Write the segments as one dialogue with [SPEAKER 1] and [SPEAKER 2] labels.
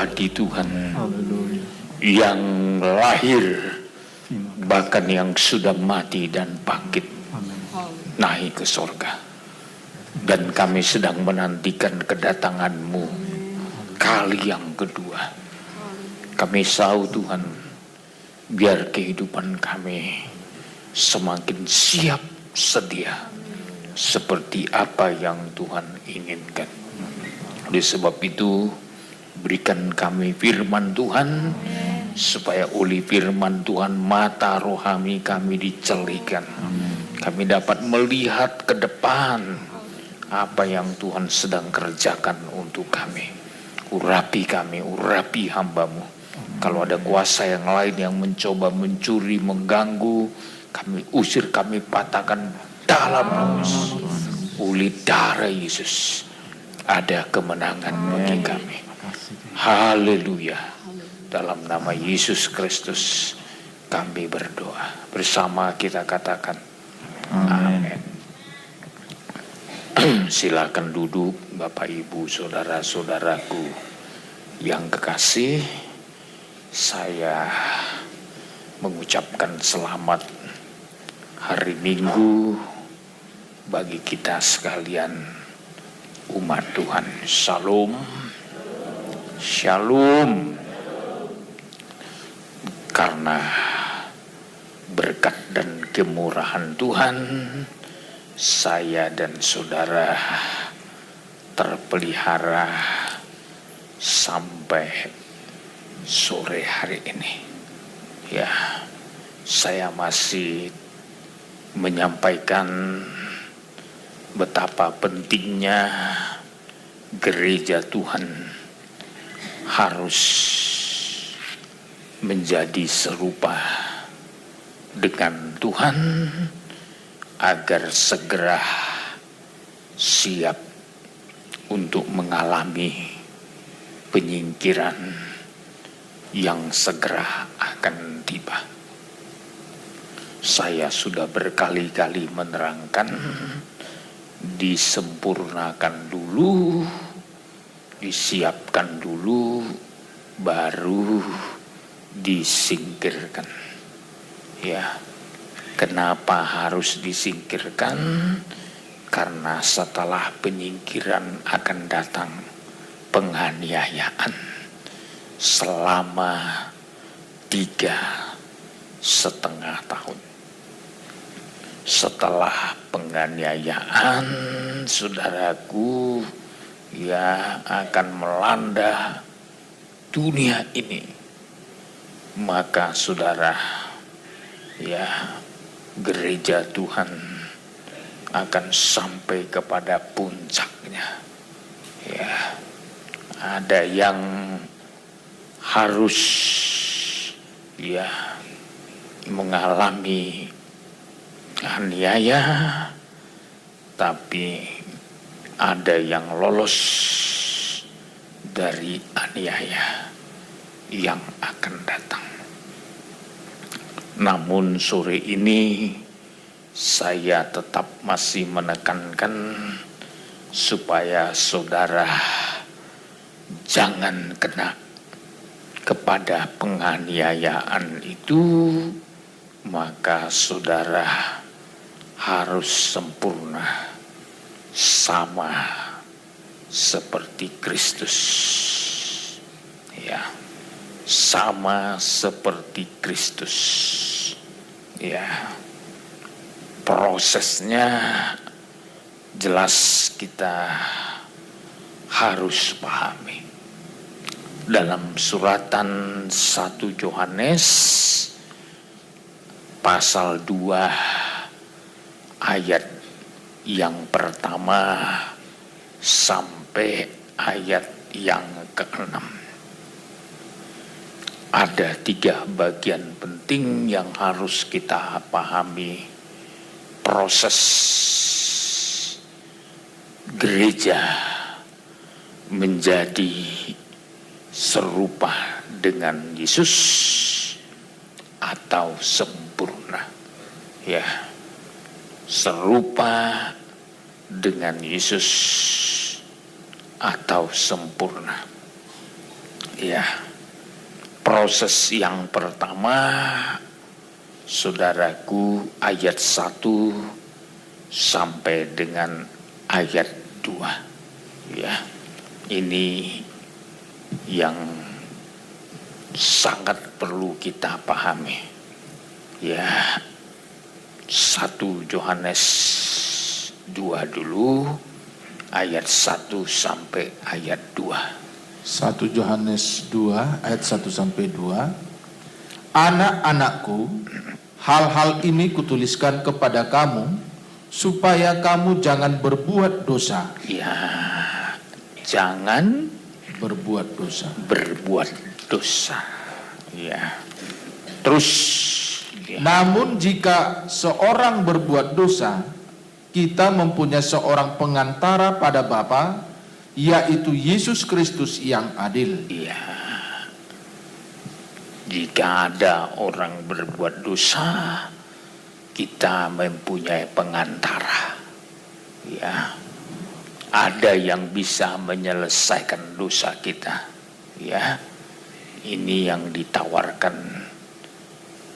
[SPEAKER 1] pribadi Tuhan yang lahir, bahkan yang sudah mati dan bangkit naik ke sorga. Dan kami sedang menantikan kedatangan-Mu kali yang kedua. Kami tahu Tuhan, biar kehidupan kami semakin siap sedia seperti apa yang Tuhan inginkan. Oleh sebab itu, berikan kami firman Tuhan, supaya oleh firman Tuhan mata rohani kami dicelikan. Kami dapat melihat ke depan apa yang Tuhan sedang kerjakan untuk kami. Urapi kami, urapi hamba-Mu. Kalau ada kuasa yang lain yang mencoba mencuri, mengganggu, kami usir, kami patahkan dalam nama Yesus. Oleh darah Yesus ada kemenangan bagi kami. Haleluya. Dalam nama Yesus Kristus kami berdoa. Bersama kita katakan amin. Silakan duduk Bapak Ibu saudara-saudaraku yang kekasih. Saya mengucapkan selamat hari Minggu bagi kita sekalian umat Tuhan. Shalom. Shalom. Karena berkat dan kemurahan Tuhan, saya dan saudara terpelihara sampai sore hari ini. Ya, saya masih menyampaikan betapa pentingnya gereja Tuhan harus menjadi serupa dengan Tuhan agar segera siap untuk mengalami penyingkiran yang segera akan tiba. Saya sudah berkali-kali menerangkan, disempurnakan dulu, disiapkan dulu, baru disingkirkan. Ya, kenapa harus disingkirkan? Karena setelah penyingkiran akan datang penganiayaan selama 3,5 tahun. Setelah penganiayaan, saudaraku, ya akan melanda dunia ini, maka saudara, ya gereja Tuhan akan sampai kepada puncaknya. Ya, ada yang harus ya mengalami aniaya, tapi ada yang lolos dari aniaya yang akan datang. Namun sore ini saya tetap masih menekankan supaya saudara jangan kena kepada penganiayaan itu, maka saudara harus sempurna sama seperti Kristus. Ya, sama seperti Kristus. Ya, prosesnya jelas kita harus pahami. Dalam suratan 1 Yohanes pasal 2 ayat yang pertama sampai ayat yang ke-6. Ada 3 bagian penting yang harus kita pahami. Proses gereja menjadi serupa dengan Yesus atau sempurna. Ya, serupa dengan Yesus atau sempurna. Ya, proses yang pertama, saudaraku, ayat 1 sampai dengan ayat 2. Ya, ini yang sangat perlu kita pahami. Ya, 1 Yohanes 2 dulu, ayat 1 sampai ayat 2.
[SPEAKER 2] 1 Yohanes 2 ayat 1 sampai 2. Anak-anakku, hal-hal ini kutuliskan kepada kamu supaya kamu jangan berbuat dosa.
[SPEAKER 1] Ya, jangan
[SPEAKER 2] Berbuat dosa.
[SPEAKER 1] berbuat dosa. Ya. Terus ya.
[SPEAKER 2] Namun jika seorang berbuat dosa, kita mempunyai seorang pengantara pada Bapa, yaitu Yesus Kristus yang adil.
[SPEAKER 1] Ya. Jika ada orang berbuat dosa, kita mempunyai pengantara. Ya. Ada yang bisa menyelesaikan dosa kita. Ya. Ini yang ditawarkan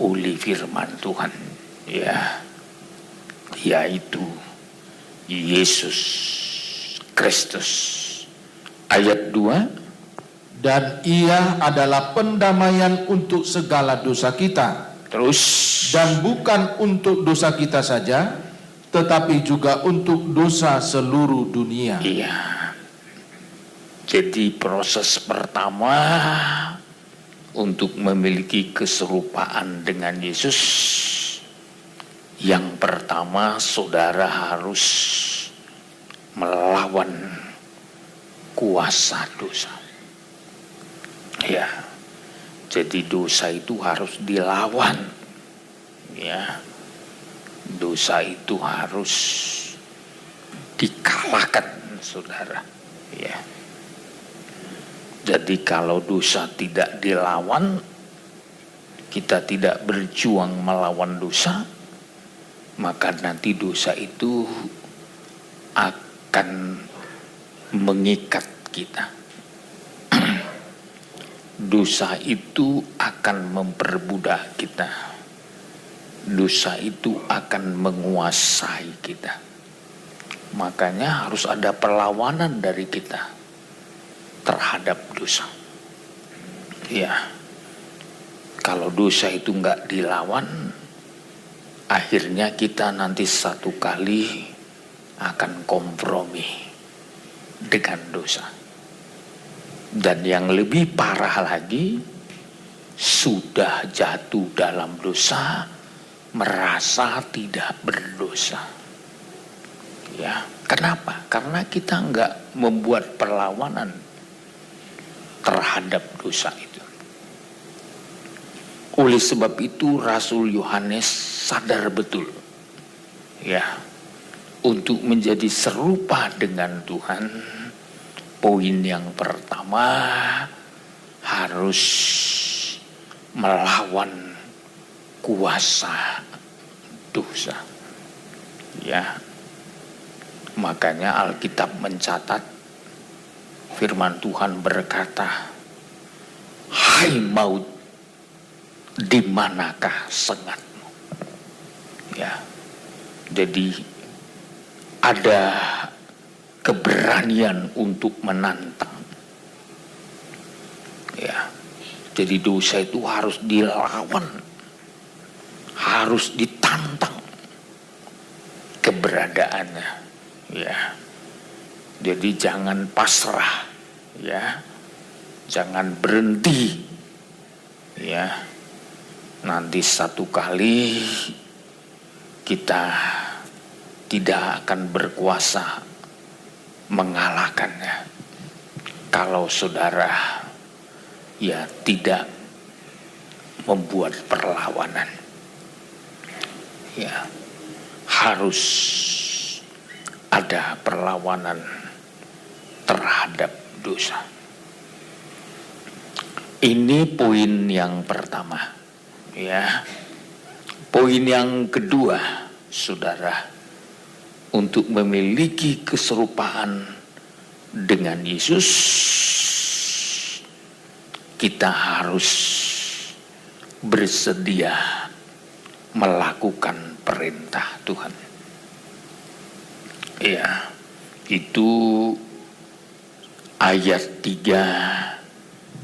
[SPEAKER 1] oleh firman Tuhan. Ya. Yaitu Yesus Kristus. Ayat 2.
[SPEAKER 2] Dan ia adalah pendamaian untuk segala dosa kita.
[SPEAKER 1] Terus.
[SPEAKER 2] Dan bukan untuk dosa kita saja, tetapi juga untuk dosa seluruh dunia.
[SPEAKER 1] Iya. Jadi proses pertama untuk memiliki keserupaan dengan Yesus, yang pertama saudara harus melawan kuasa dosa. Ya. Jadi dosa itu harus dilawan. Ya. Dosa itu harus dikalahkan, saudara. Ya. Jadi kalau dosa tidak dilawan, kita tidak berjuang melawan dosa, maka nanti dosa itu akan mengikat kita. Dosa itu akan memperbudak kita. Dosa itu akan menguasai kita. Makanya harus ada perlawanan dari kita terhadap dosa. Ya, kalau dosa itu nggak dilawan, akhirnya kita nanti satu kali akan kompromi dengan dosa. Dan yang lebih parah lagi, sudah jatuh dalam dosa, merasa tidak berdosa. Ya, kenapa? Karena kita nggak membuat perlawanan terhadap dosa itu. Oleh sebab itu Rasul Yohanes sadar betul, ya, untuk menjadi serupa dengan Tuhan, poin yang pertama harus melawan kuasa dosa. Ya. Makanya Alkitab mencatat, firman Tuhan berkata, "Hai maut, di manakah sengatmu?" Ya. Jadi ada keberanian untuk menantang. Ya. Jadi dosa itu harus dilawan, harus ditantang keberadaannya. Ya. Jadi jangan pasrah, ya. Jangan berhenti. Ya. Nanti satu kali kita tidak akan berkuasa mengalahkannya. Kalau saudara ya tidak membuat perlawanan. Ya. Harus ada perlawanan terhadap dosa. Ini poin yang pertama, ya. Poin yang kedua, saudara, untuk memiliki keserupaan dengan Yesus, kita harus bersedia melakukan perintah Tuhan. Ya, itu ayat 3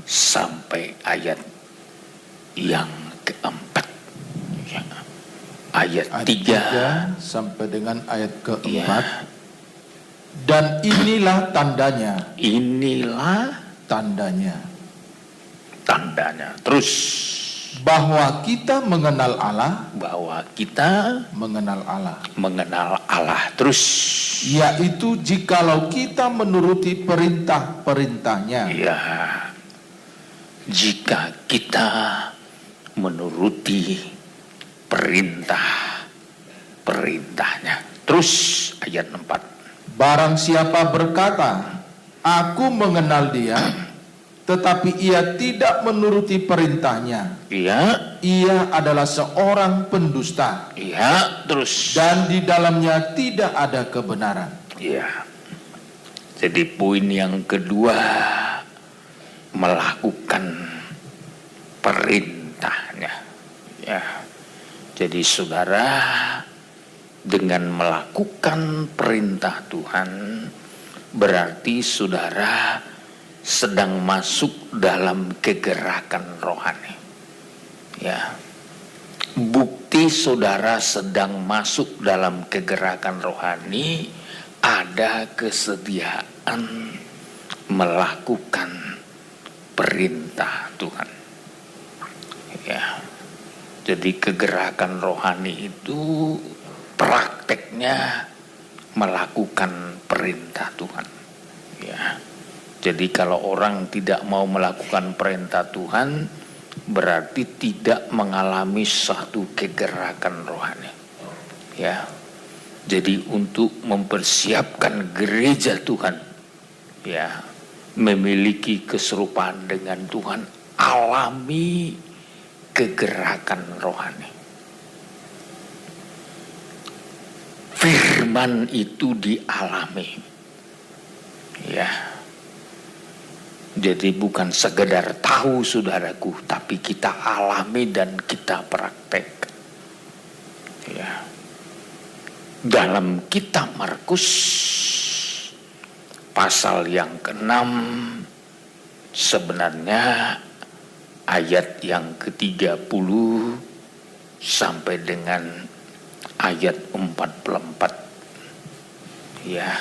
[SPEAKER 1] sampai ayat yang keempat. Ya. Ayat 3
[SPEAKER 2] sampai dengan ayat keempat.
[SPEAKER 1] Ya.
[SPEAKER 2] Dan inilah tandanya.
[SPEAKER 1] Inilah
[SPEAKER 2] Tandanya.
[SPEAKER 1] Terus
[SPEAKER 2] Bahwa kita mengenal Allah.
[SPEAKER 1] bahwa kita
[SPEAKER 2] Mengenal Allah.
[SPEAKER 1] mengenal Allah. Terus
[SPEAKER 2] Yaitu jikalau kita menuruti perintah-perintahnya.
[SPEAKER 1] ya, jika kita menuruti perintahnya. Terus ayat 4.
[SPEAKER 2] Barang siapa berkata, aku mengenal dia, tetapi ia tidak menuruti perintahnya,
[SPEAKER 1] Iya,
[SPEAKER 2] ia adalah seorang pendusta,
[SPEAKER 1] iya, terus.
[SPEAKER 2] dan di dalamnya tidak ada kebenaran.
[SPEAKER 1] Iya. Jadi poin yang kedua, melakukan perintahnya. Ya. Jadi saudara, dengan melakukan perintah Tuhan, berarti saudara sedang masuk dalam kegerakan rohani. Ya. Bukti saudara sedang masuk dalam kegerakan rohani, ada kesediaan melakukan perintah Tuhan. Ya. Jadi kegerakan rohani itu prakteknya melakukan perintah Tuhan. Ya. Jadi kalau orang tidak mau melakukan perintah Tuhan, berarti tidak mengalami suatu kegerakan rohani. Ya. Jadi untuk mempersiapkan gereja Tuhan, ya, memiliki keserupaan dengan Tuhan, alami kegerakan rohani. Firman itu dialami. Ya. Jadi bukan sekedar tahu saudaraku, tapi kita alami dan kita praktek. Ya. Dalam kitab Markus pasal yang ke-6 sebenarnya ayat yang ke-30 sampai dengan ayat 44. Ya.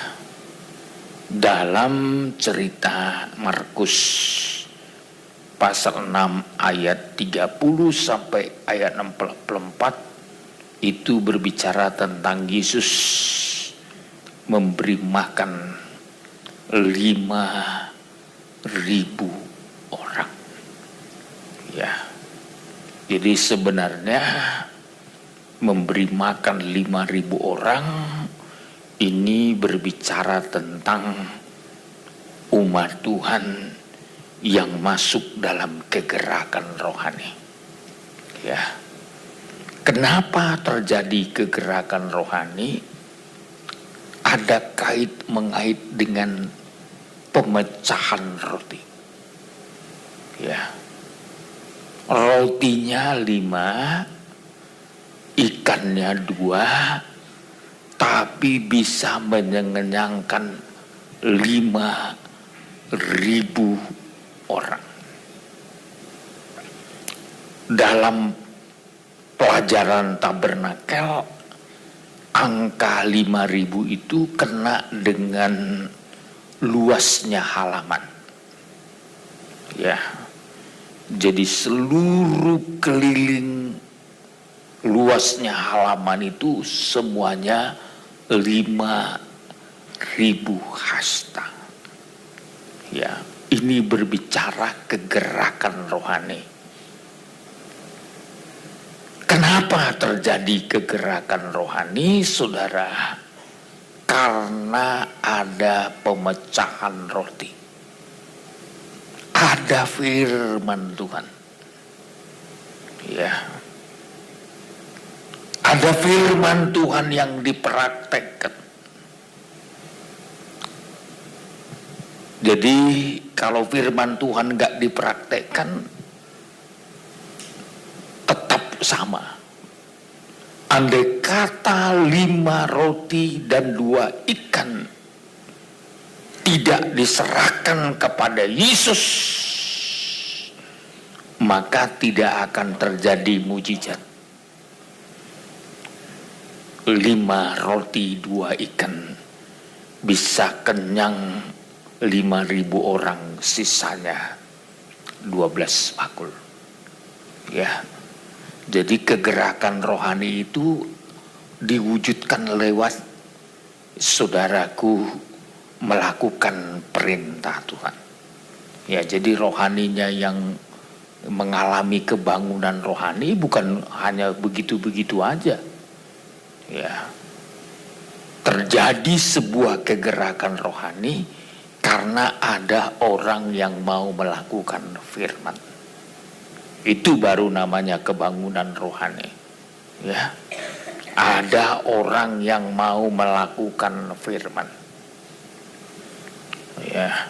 [SPEAKER 1] Dalam cerita Markus pasal 6 ayat 30 sampai ayat 44 itu berbicara tentang Yesus memberi makan 5.000 orang. Ya. Jadi sebenarnya memberi makan 5.000 orang ini berbicara tentang umat Tuhan yang masuk dalam kegerakan rohani. Ya. Kenapa terjadi kegerakan rohani? Ada mengait dengan pemecahan roti. Ya. Rotinya 5, ikannya 2, tapi bisa mengenyangkan 5.000 orang. Dalam pelajaran tabernakel, angka 5.000 itu kena dengan luasnya halaman. Ya. Jadi seluruh keliling luasnya halaman itu semuanya 5.000 hasta. Ya, ini berbicara kegerakan rohani. Kenapa terjadi kegerakan rohani, saudara? Karena ada pemecahan roti. Ada firman Tuhan. Ya. Ada firman Tuhan yang dipraktekkan. Jadi kalau firman Tuhan nggak dipraktekkan, tetap sama. Andai kata 5 roti dan 2 ikan tidak diserahkan kepada Yesus, maka tidak akan terjadi mujizat. 5 roti 2 ikan bisa kenyang 5.000 orang, sisanya 12 bakul. Ya. Jadi kegerakan rohani itu diwujudkan lewat saudaraku melakukan perintah Tuhan. Ya, jadi rohaninya yang mengalami kebangunan rohani bukan hanya begitu-begitu aja. Ya. Terjadi sebuah kegerakan rohani karena ada orang yang mau melakukan firman. Itu baru namanya kebangunan rohani. Ya. Ada orang yang mau melakukan firman. Ya.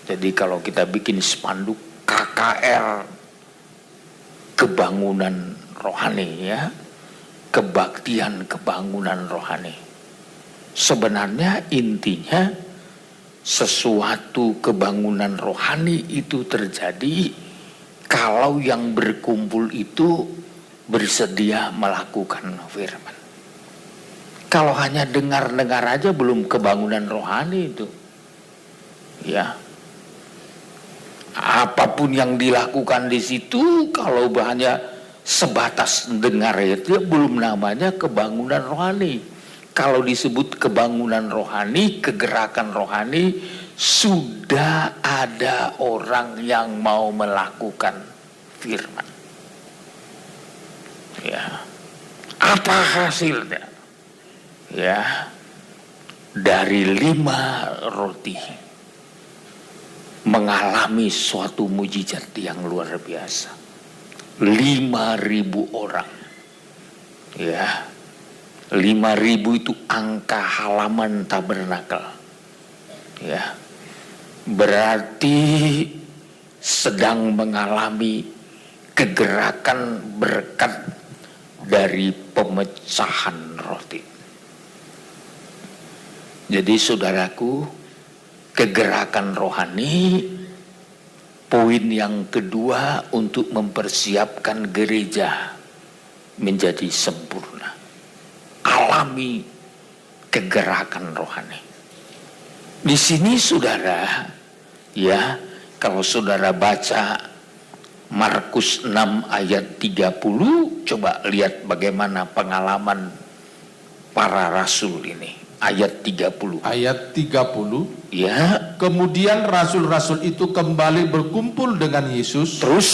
[SPEAKER 1] Jadi kalau kita bikin spanduk KKR kebangunan rohani, ya. Kebaktian kebangunan rohani. Sebenarnya intinya sesuatu kebangunan rohani itu terjadi kalau yang berkumpul itu bersedia melakukan firman. Kalau hanya dengar-dengar aja belum kebangunan rohani itu. Ya. Apapun yang dilakukan di situ kalau hanya sebatas dengar itu belum namanya kebangunan rohani. Kalau disebut kebangunan rohani, kegerakan rohani, sudah ada orang yang mau melakukan firman. Ya. Apa hasilnya? Ya. Dari 5 roti mengalami suatu mujizat yang luar biasa. 5.000 orang. Ya. 5.000 itu angka halaman tabernakel. Ya. Berarti sedang mengalami kegerakan berkat dari pemecahan roti. Jadi saudaraku, kegerakan rohani poin yang kedua untuk mempersiapkan gereja menjadi sempurna. Alami kegerakan rohani. Di sini saudara, ya, kalau saudara baca Markus 6 ayat 30, coba lihat bagaimana pengalaman para rasul ini. Ayat 30.
[SPEAKER 2] Ayat 30.
[SPEAKER 1] Ya.
[SPEAKER 2] Kemudian rasul-rasul itu kembali berkumpul dengan Yesus.
[SPEAKER 1] Terus.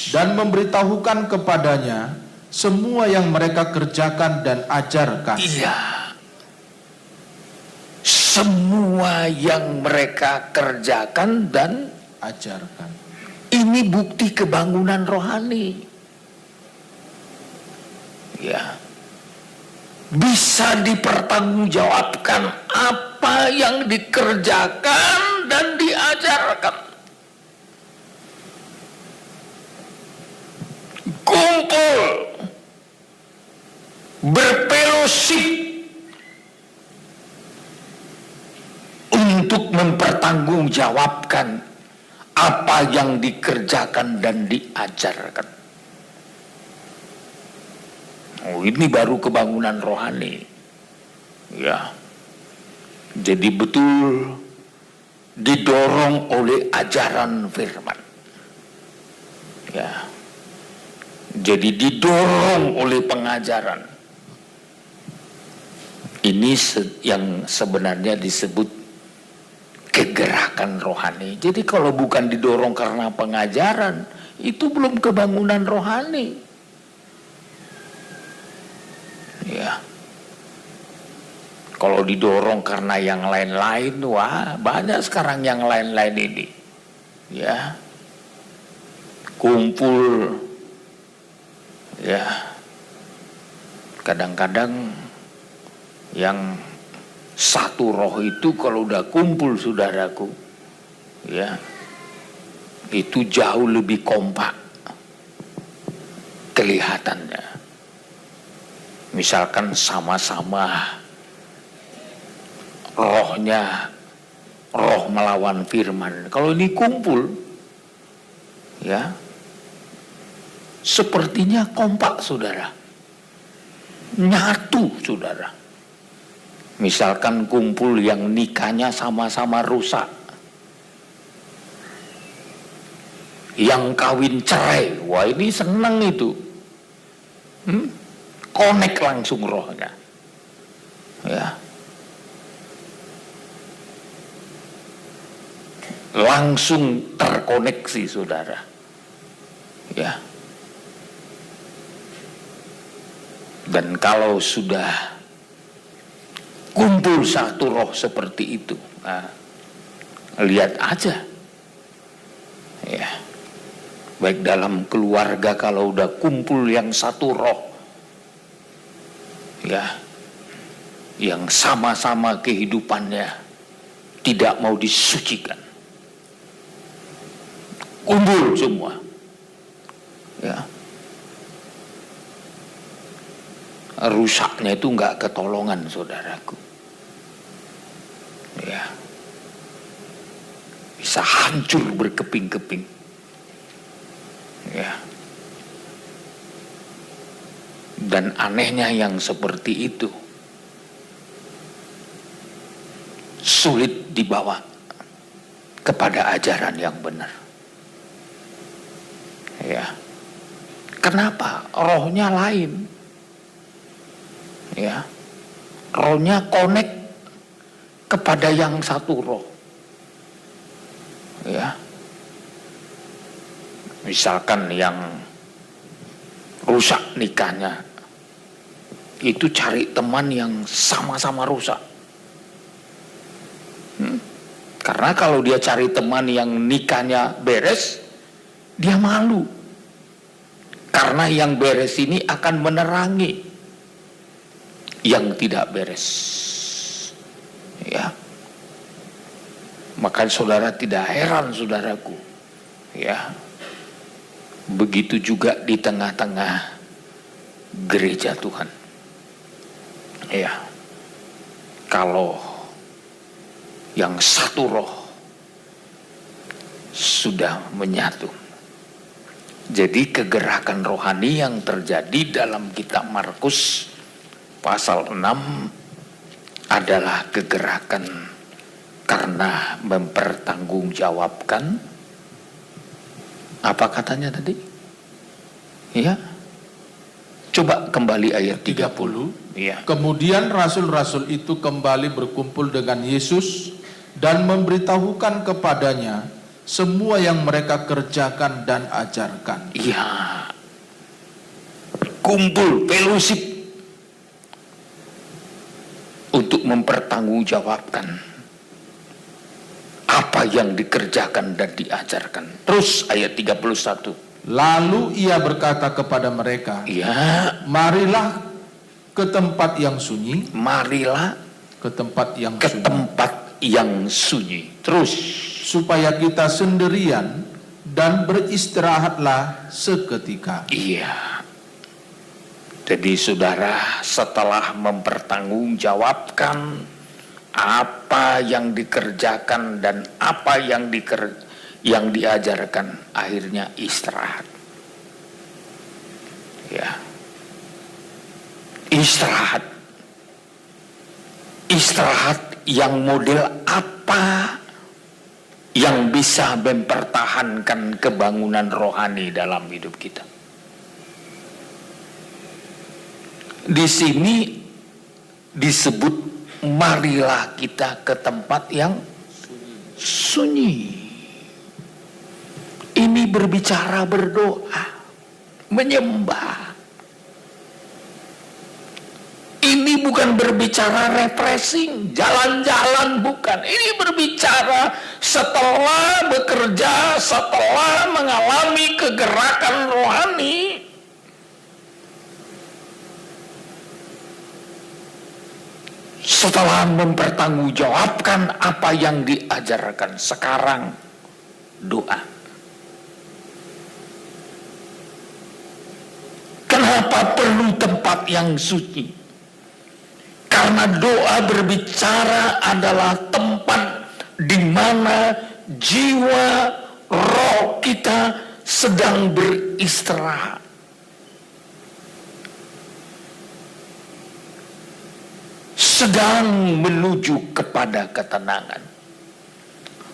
[SPEAKER 2] Dan memberitahukan kepadanya semua yang mereka kerjakan dan ajarkan.
[SPEAKER 1] Iya. Semua yang mereka kerjakan dan
[SPEAKER 2] ajarkan.
[SPEAKER 1] Ini bukti kebangunan rohani. Ya. Bisa dipertanggungjawabkan apa yang dikerjakan dan diajarkan. Kumpul, berfellowship untuk mempertanggungjawabkan apa yang dikerjakan dan diajarkan. Oh, ini baru kebangunan rohani. Ya. Jadi betul didorong oleh ajaran firman. Ya. Jadi didorong oleh pengajaran. Ini yang sebenarnya disebut kegerakan rohani. Jadi kalau bukan didorong karena pengajaran, itu belum kebangunan rohani. Ya. Kalau didorong karena yang lain-lain, wah banyak sekarang yang lain-lain ini. Ya. Kumpul. Ya. Kadang-kadang yang satu roh itu kalau udah kumpul saudaraku, ya, itu jauh lebih kompak kelihatannya. Misalkan sama-sama rohnya, roh melawan firman. Kalau ini kumpul, ya, sepertinya kompak, saudara, nyatu, saudara. Misalkan kumpul yang nikahnya sama-sama rusak, yang kawin cerai, wah ini senang itu, connect langsung rohnya, ya, langsung terkoneksi, saudara, ya. Dan kalau sudah kumpul satu roh seperti itu, nah, lihat aja, ya, baik dalam keluarga kalau udah kumpul yang satu roh, ya, yang sama-sama kehidupannya tidak mau disucikan, kumpul semua, ya, rusaknya itu nggak ketolongan, saudaraku, ya, bisa hancur berkeping-keping, ya. Dan anehnya yang seperti itu sulit dibawa kepada ajaran yang benar, ya. Kenapa? Rohnya lain, ya, rohnya connect kepada yang satu roh, ya. Misalkan yang rusak nikahnya itu cari teman yang sama-sama rusak, karena kalau dia cari teman yang nikahnya beres, dia malu, karena yang beres ini akan menerangi yang tidak beres, ya. Maka saudara tidak heran, saudaraku, ya, begitu juga di tengah-tengah gereja Tuhan, ya, kalau yang satu roh sudah menyatu. Jadi kegerakan rohani yang terjadi dalam kitab Markus pasal 6 adalah kegerakan karena mempertanggungjawabkan, apa katanya tadi? Ya, coba kembali ayat 30. Ya.
[SPEAKER 2] Kemudian rasul-rasul itu kembali berkumpul dengan Yesus dan memberitahukan kepadanya semua yang mereka kerjakan dan ajarkan.
[SPEAKER 1] Iya, kumpul, fellowship untuk mempertanggungjawabkan apa yang dikerjakan dan diajarkan. Terus ayat 31.
[SPEAKER 2] Lalu ia berkata kepada mereka,
[SPEAKER 1] Ya,
[SPEAKER 2] marilah ke tempat yang sunyi,
[SPEAKER 1] marilah
[SPEAKER 2] ke tempat yang
[SPEAKER 1] ke
[SPEAKER 2] sunyi,
[SPEAKER 1] tempat yang sunyi. Terus,
[SPEAKER 2] supaya kita sendirian dan beristirahatlah seketika.
[SPEAKER 1] iya. Jadi saudara, setelah mempertanggungjawabkan apa yang dikerjakan dan apa yang diajarkan, akhirnya istirahat. Ya. Istirahat. Istirahat yang model apa yang bisa mempertahankan kebangunan rohani dalam hidup kita. Di sini disebut marilah kita ke tempat yang sunyi. Ini berbicara berdoa, menyembah. Ini bukan berbicara refreshing, jalan-jalan, bukan. Ini berbicara setelah bekerja, setelah mengalami kegerakan rohani. Setelah mempertanggungjawabkan apa yang diajarkan, sekarang doa. Kenapa perlu tempat yang suci? Karena doa berbicara adalah tempat di mana jiwa roh kita sedang beristirahat. Sedang menuju kepada ketenangan.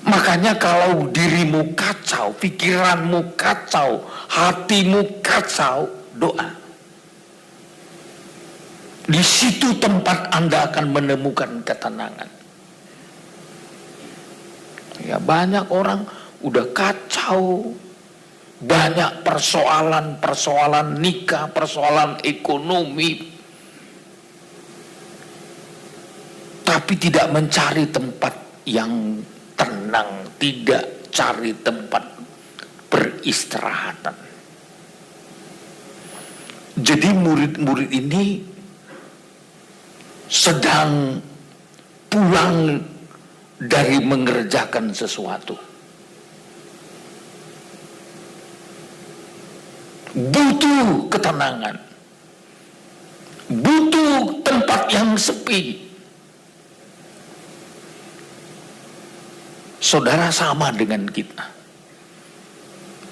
[SPEAKER 1] Makanya kalau dirimu kacau, pikiranmu kacau, hatimu kacau, doa. Di situ tempat Anda akan menemukan ketenangan. Ya, banyak orang udah kacau, banyak persoalan nikah, persoalan ekonomi, tapi tidak mencari tempat yang tenang, tidak cari tempat peristirahatan. Jadi murid-murid ini sedang pulang dari mengerjakan sesuatu, butuh ketenangan, butuh tempat yang sepi. Saudara, sama dengan kita.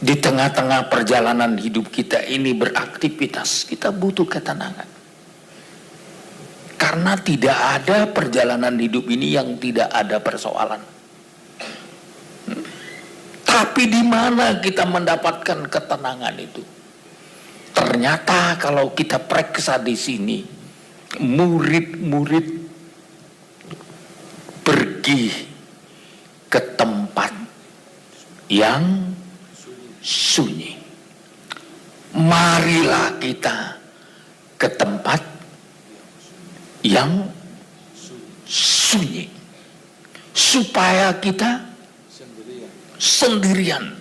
[SPEAKER 1] Di tengah-tengah perjalanan hidup kita ini beraktivitas, kita butuh ketenangan. Karena tidak ada perjalanan hidup ini yang tidak ada persoalan. Tapi di mana kita mendapatkan ketenangan itu? Ternyata kalau kita periksa di sini, murid-murid pergi ke tempat yang sunyi. Marilah kita ke tempat yang sunyi, supaya kita sendirian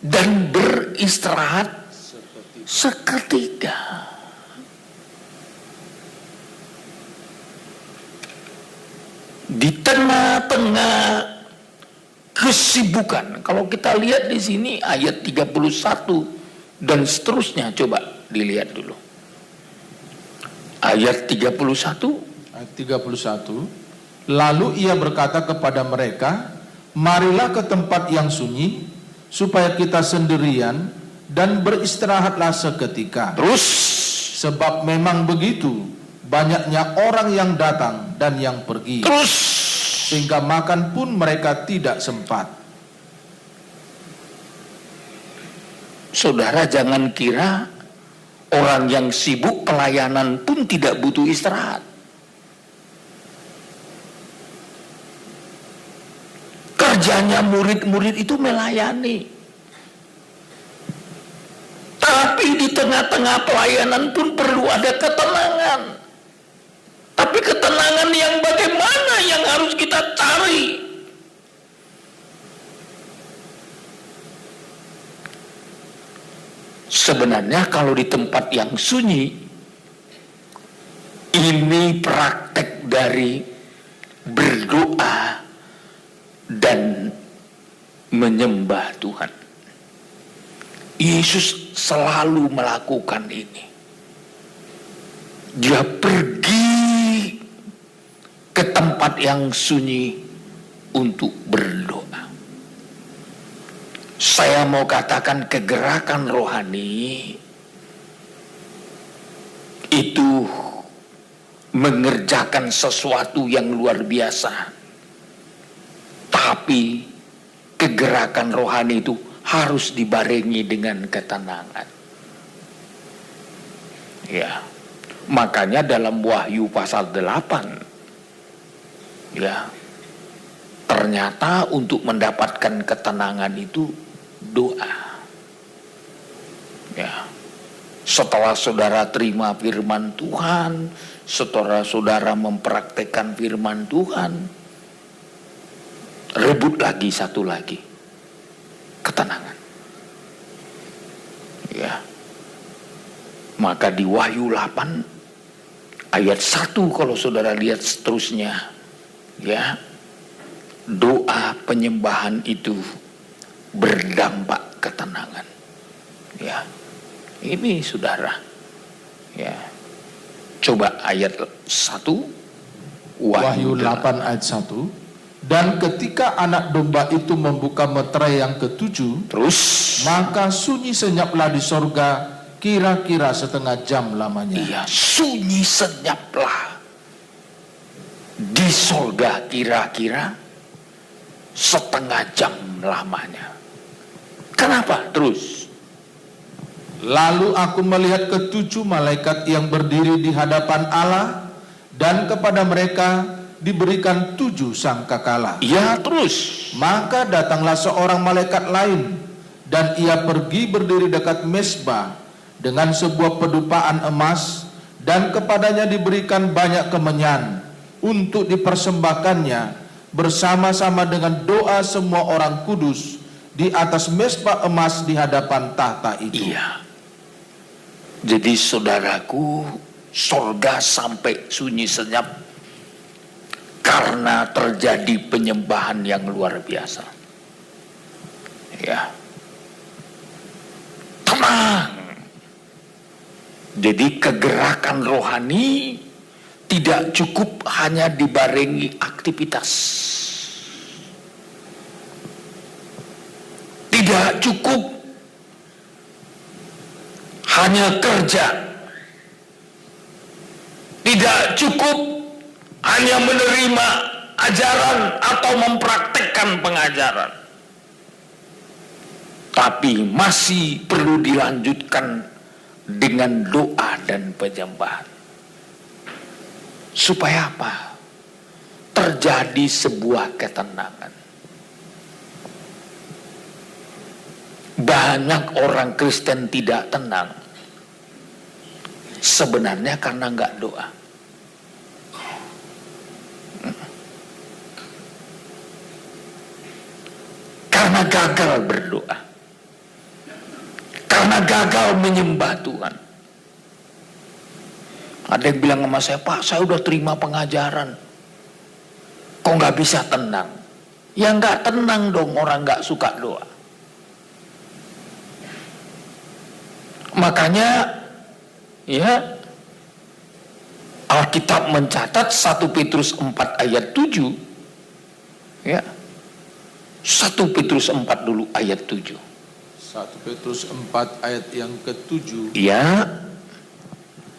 [SPEAKER 1] dan beristirahat seketika. Di tengah-tengah kesibukan. Kalau kita lihat di sini ayat 31 dan seterusnya, coba dilihat dulu. Ayat 31.
[SPEAKER 2] Ayat 31. Lalu ia berkata kepada mereka, marilah ke tempat yang sunyi, supaya kita sendirian dan beristirahatlah seketika.
[SPEAKER 1] Terus,
[SPEAKER 2] sebab memang begitu banyaknya orang yang datang dan yang pergi.
[SPEAKER 1] Terus,
[SPEAKER 2] sehingga makan pun mereka tidak sempat.
[SPEAKER 1] Saudara, jangan kira orang yang sibuk pelayanan pun tidak butuh istirahat. Kerjanya murid-murid itu melayani. Tapi di tengah-tengah pelayanan pun perlu ada ketenangan. Tapi ketenangan yang bagaimana yang harus kita cari? Sebenarnya kalau di tempat yang sunyi, ini praktek dari berdoa dan menyembah Tuhan. Yesus selalu melakukan ini. Dia pergi ke tempat yang sunyi untuk berdoa. Saya mau katakan kegerakan rohani itu mengerjakan sesuatu yang luar biasa. Tapi kegerakan rohani itu harus dibarengi dengan ketenangan. Ya. Makanya dalam Wahyu pasal 8, ya, ternyata untuk mendapatkan ketenangan itu doa. Ya. Setelah saudara terima firman Tuhan, setelah saudara mempraktekkan firman Tuhan, rebut lagi satu lagi, ketenangan. Ya. Maka di Wahyu 8 ayat 1 kalau saudara lihat seterusnya, ya, doa penyembahan itu berdampak ketenangan. Ya, ini saudara. Ya, coba ayat 1,
[SPEAKER 2] Wahyu 8 ayat 1. Dan ketika anak domba itu membuka meterai yang ketujuh,
[SPEAKER 1] Terus,
[SPEAKER 2] maka sunyi senyaplah di sorga kira-kira setengah jam lamanya.
[SPEAKER 1] iya, sunyi senyaplah di sorga kira-kira setengah jam lamanya. Kenapa? Terus,
[SPEAKER 2] Lalu aku melihat ketujuh malaikat yang berdiri di hadapan Allah, dan kepada mereka diberikan 7 sangkakala.
[SPEAKER 1] ya terus.
[SPEAKER 2] Maka datanglah seorang malaikat lain, dan ia pergi berdiri dekat mezbah dengan sebuah pedupaan emas, dan kepadanya diberikan banyak kemenyan untuk dipersembahkannya bersama-sama dengan doa semua orang kudus di atas mezbah emas di hadapan tahta itu.
[SPEAKER 1] Iya. Jadi saudaraku, sorga sampai sunyi senyap karena terjadi penyembahan yang luar biasa. Ya. Tenang. Jadi kegerakan rohani tidak cukup hanya dibarengi aktivitas. Tidak cukup hanya kerja. Tidak cukup hanya menerima ajaran atau mempraktekkan pengajaran. Tapi masih perlu dilanjutkan dengan doa dan penyembahan. Supaya apa? Terjadi sebuah ketenangan. Banyak orang Kristen tidak tenang sebenarnya karena nggak doa. Karena gagal berdoa. Karena gagal menyembah Tuhan. Ada yang bilang sama saya, Pak, saya udah terima pengajaran, kok nggak bisa tenang? Ya nggak tenang dong, orang nggak suka doa. Makanya ya Alkitab mencatat 1 Petrus 4 ayat 7. Ya. 1 Petrus 4 dulu ayat 7.
[SPEAKER 2] 1 Petrus 4 ayat yang ke-7.
[SPEAKER 1] Ya.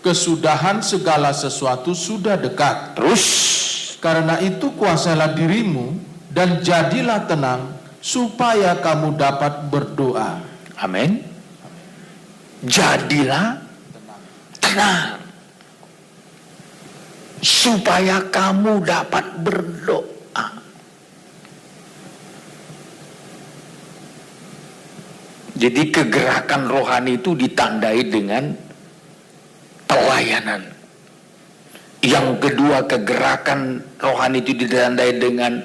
[SPEAKER 2] Kesudahan segala sesuatu sudah dekat.
[SPEAKER 1] Terus,
[SPEAKER 2] Karena itu kuasailah dirimu dan jadilah tenang supaya kamu dapat berdoa.
[SPEAKER 1] amin. Jadilah tenang supaya kamu dapat berdoa. Jadi kegerakan rohani itu ditandai dengan pelayanan. Yang kedua, kegerakan rohani itu ditandai dengan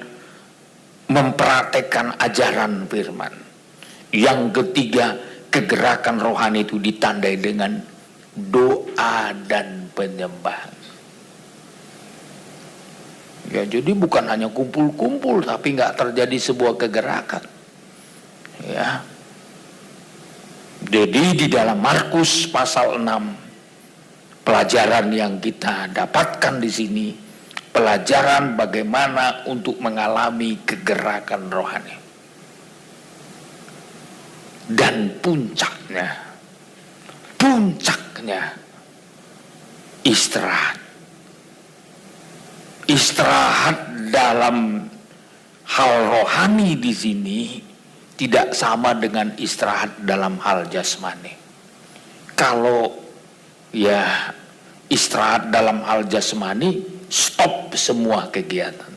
[SPEAKER 1] mempraktekkan ajaran firman. Yang ketiga, kegerakan rohani itu ditandai dengan doa dan penyembahan. Ya, jadi bukan hanya kumpul-kumpul tapi nggak terjadi sebuah kegerakan. Ya. Jadi di dalam Markus pasal 6, pelajaran yang kita dapatkan di sini, pelajaran bagaimana untuk mengalami kegerakan rohani. Dan puncaknya istirahat. Istirahat dalam hal rohani di sini tidak sama dengan istirahat dalam hal jasmani. Kalau ya istirahat dalam hal jasmani, stop semua kegiatan.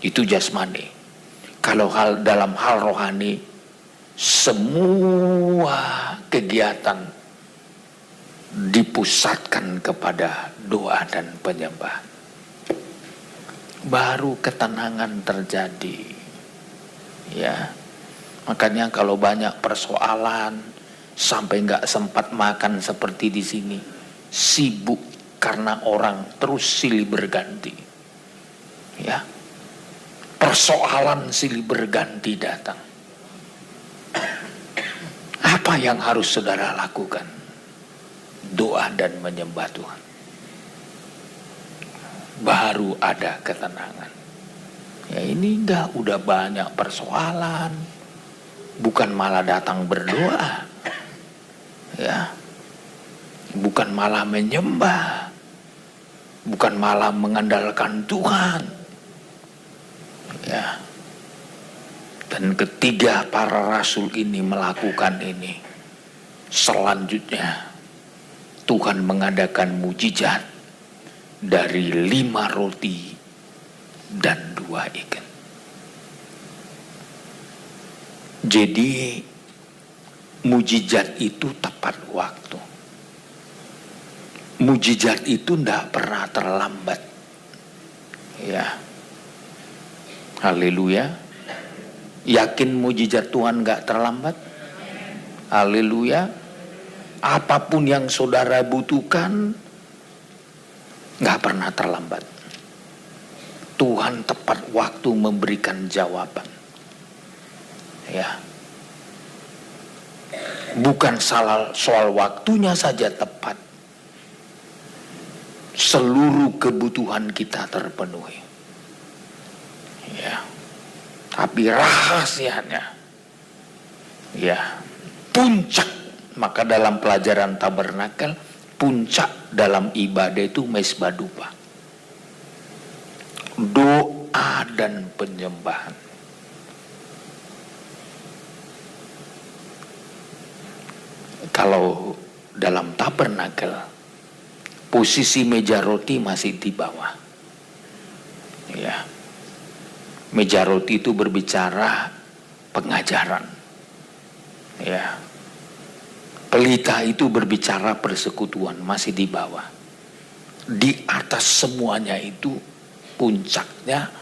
[SPEAKER 1] Itu jasmani. Kalau dalam hal rohani, semua kegiatan dipusatkan kepada doa dan penyembahan. Baru ketenangan terjadi. Ya. Makanya kalau banyak persoalan sampai nggak sempat makan seperti di sini, sibuk karena orang terus silih berganti. Ya. Persoalan silih berganti datang. Apa yang harus saudara lakukan? Doa dan menyembah Tuhan. Baru ada ketenangan. Ya ini udah banyak persoalan. Bukan malah datang berdoa. Ya. Bukan malah menyembah. Bukan malah mengandalkan Tuhan. Ya. Dan ketiga para rasul ini melakukan ini. Selanjutnya Tuhan mengadakan mujizat dari 5 roti dan 2 ikan. Jadi mujizat itu tepat waktu. Mujizat itu tidak pernah terlambat. Ya. Haleluya. Yakin mujizat Tuhan gak terlambat? Haleluya. Apapun yang saudara butuhkan gak pernah terlambat. Tuhan tepat waktu memberikan jawaban. Ya. Bukan soal waktunya saja tepat. Seluruh kebutuhan kita terpenuhi. Ya. Tapi rahasianya, ya, puncak. Maka dalam pelajaran tabernakel, puncak dalam ibadah itu mesbah dupa. Doa dan penyembahan. Kalau dalam tabernakel, posisi meja roti masih di bawah. Ya. Meja roti itu berbicara pengajaran. Ya. Pelita itu berbicara persekutuan, masih di bawah. Di atas semuanya itu puncaknya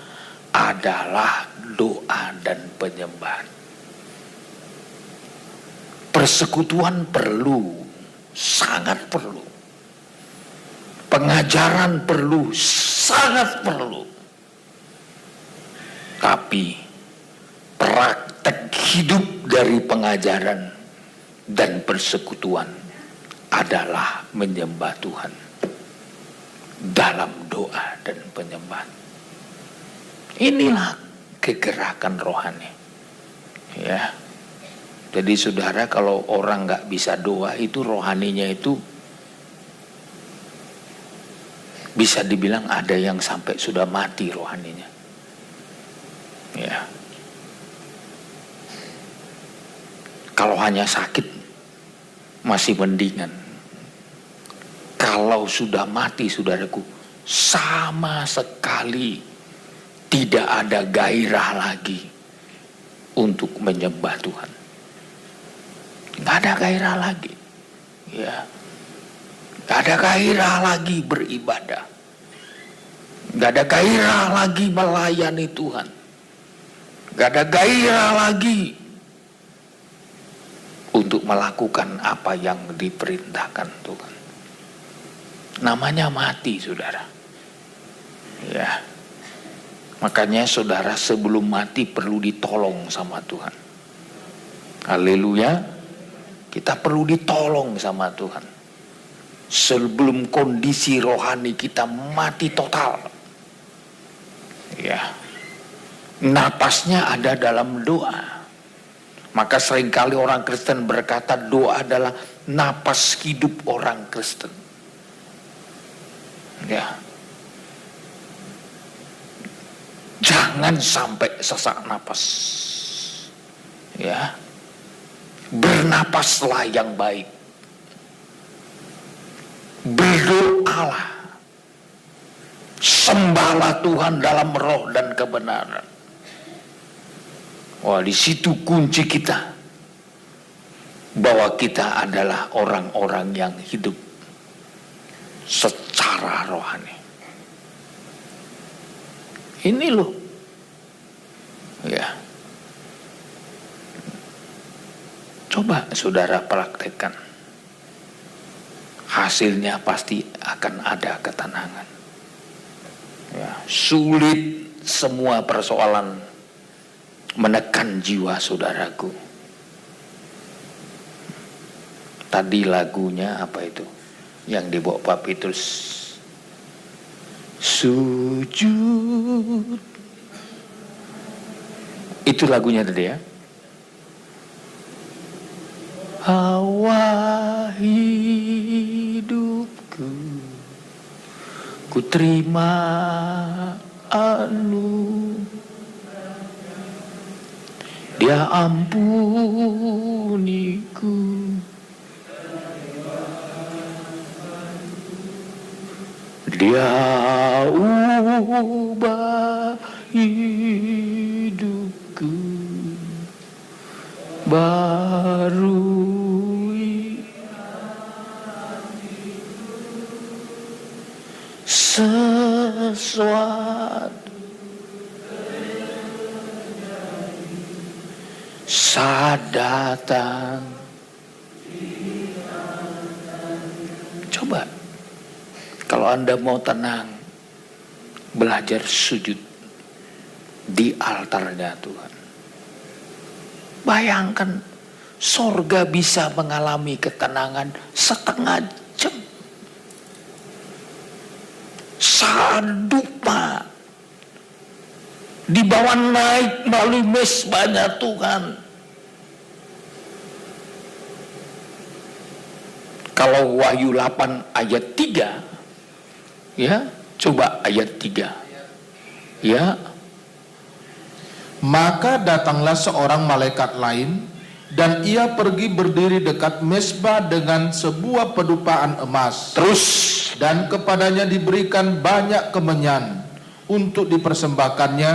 [SPEAKER 1] adalah doa dan penyembahan. Persekutuan perlu, sangat perlu. Pengajaran perlu, sangat perlu. Tapi praktek hidup dari pengajaran dan persekutuan adalah menyembah Tuhan dalam doa dan penyembahan. Inilah kegerakan rohani. Ya. Jadi saudara, kalau orang nggak bisa doa itu rohaninya itu bisa dibilang ada yang sampai sudah mati rohaninya. Ya. Kalau hanya sakit masih mendingan. Kalau sudah mati, saudaraku, sama sekali tidak ada gairah lagi untuk menyembah Tuhan. Nggak ada gairah lagi. Ya. Nggak ada gairah lagi beribadah. Nggak ada gairah lagi melayani Tuhan. Gak ada gairah lagi untuk melakukan apa yang diperintahkan Tuhan. Namanya mati, saudara. Ya. Makanya saudara sebelum mati perlu ditolong sama Tuhan. Haleluya. Kita perlu ditolong sama Tuhan. Sebelum kondisi rohani kita mati total. Ya. Napasnya ada dalam doa. Maka seringkali orang Kristen berkata doa adalah napas hidup orang Kristen. Ya. Jangan sampai sesak napas. Ya. Bernapaslah yang baik. Berdoalah. Sembahlah Tuhan dalam roh dan kebenaran. Wah, di situ kunci kita bahwa kita adalah orang-orang yang hidup secara rohani. Ini loh, ya. Coba saudara praktekkan, hasilnya pasti akan ada ketenangan. Ya, sulit semua persoalan menekan jiwa saudaraku. Tadi lagunya apa itu? Yang dibawa Pak Petrus. Sujud. Itu lagunya tadi ya. Hawa hidupku, ku terima Dia ampuniku. Dia ubah hidupku barui sesuatu saat datang. Coba kalau Anda mau tenang, belajar sujud di altarnya Tuhan. Bayangkan sorga bisa mengalami ketenangan setengah jam. Saat dupa dibawa naik melalui mesbahnya Tuhan. Kalau Wahyu 8 ayat 3, ya, coba ayat 3. Ya.
[SPEAKER 2] Maka datanglah seorang malaikat lain, dan ia pergi berdiri dekat mesbah dengan sebuah pedupaan emas.
[SPEAKER 1] Terus,
[SPEAKER 2] dan kepadanya diberikan banyak kemenyan untuk dipersembahkannya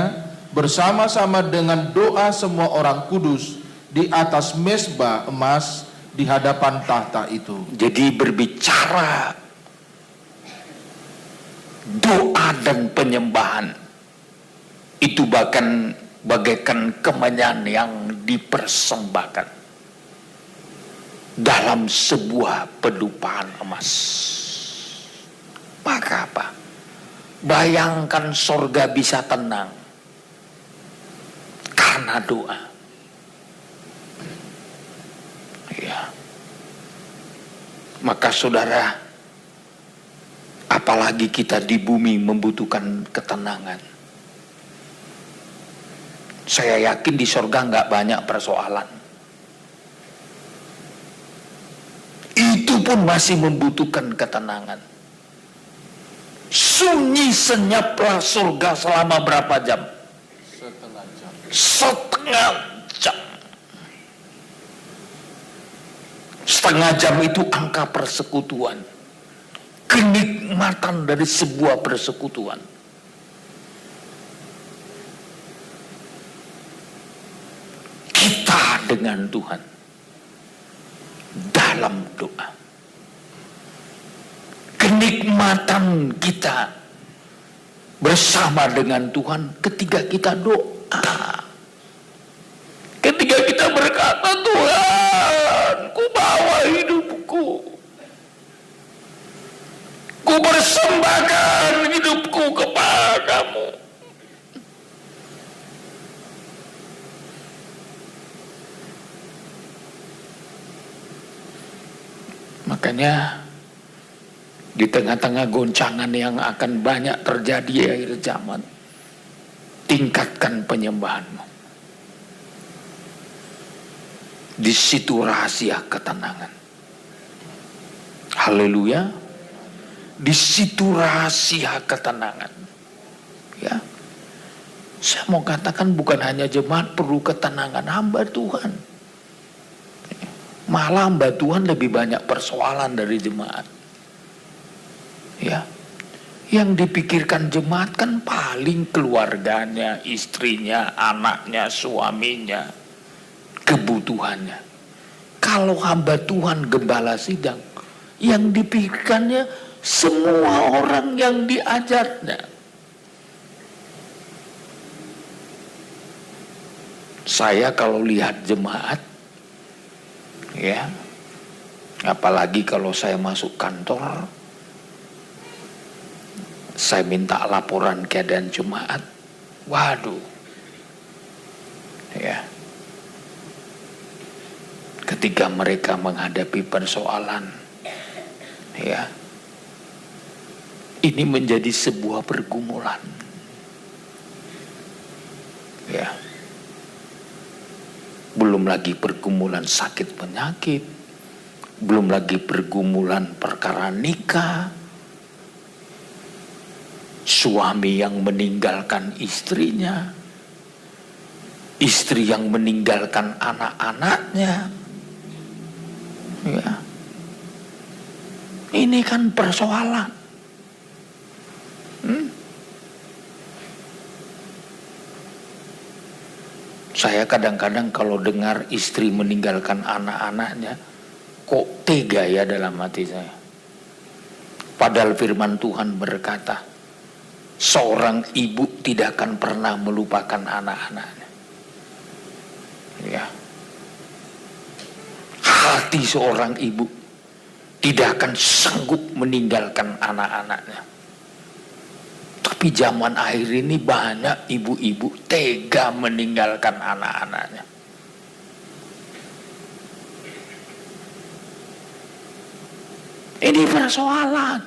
[SPEAKER 2] bersama-sama dengan doa semua orang kudus di atas mesbah emas di hadapan tahta itu.
[SPEAKER 1] Jadi berbicara doa dan penyembahan itu bahkan bagaikan kemenyan yang dipersembahkan dalam sebuah pedupaan emas. Maka apa? Bayangkan sorga bisa tenang karena doa. Ya. Maka saudara, apalagi kita di bumi membutuhkan ketenangan. Saya yakin di sorga nggak banyak persoalan. Itu pun masih membutuhkan ketenangan. Sunyi senyaplah surga selama berapa jam?
[SPEAKER 2] Setengah jam.
[SPEAKER 1] Setengah jam. Setengah jam itu angka persekutuan. Kenikmatan dari sebuah persekutuan. Kita dengan Tuhan dalam doa. Kenikmatan kita bersama dengan Tuhan ketika kita doa. Ketika kita berkata, Tuhan, ku bawa hidupku. Ku persembahkan hidupku kepadamu. Makanya di tengah-tengah goncangan yang akan banyak terjadi di akhir zaman, tingkatkan penyembahanmu. Di situ rahasia ketenangan. Haleluya. Di situ rahasia ketenangan. Ya. Saya mau katakan bukan hanya jemaat perlu ketenangan, hamba Tuhan. Malah hamba Tuhan lebih banyak persoalan dari jemaat. Ya. Yang dipikirkan jemaat kan paling keluarganya, istrinya, anaknya, suaminya, kebutuhannya. Kalau hamba Tuhan gembala sidang, yang dipikirkannya semua orang yang diajarnya. Saya kalau lihat jemaat, ya, apalagi kalau saya masuk kantor, saya minta laporan keadaan jemaat, waduh, ya, ketika mereka menghadapi persoalan, ya, ini menjadi sebuah pergumulan, ya, belum lagi pergumulan sakit penyakit, belum lagi pergumulan perkara nikah, suami yang meninggalkan istrinya, istri yang meninggalkan anak-anaknya, ya. Ini kan persoalan. Saya kadang-kadang kalau dengar istri meninggalkan anak-anaknya, kok tega ya dalam hati saya. Padahal firman Tuhan berkata, seorang ibu tidak akan pernah melupakan anak-anaknya. Ya. Hati seorang ibu tidak akan sanggup meninggalkan anak-anaknya. Tapi zaman akhir ini banyak ibu-ibu tega meninggalkan anak-anaknya. Ini persoalan.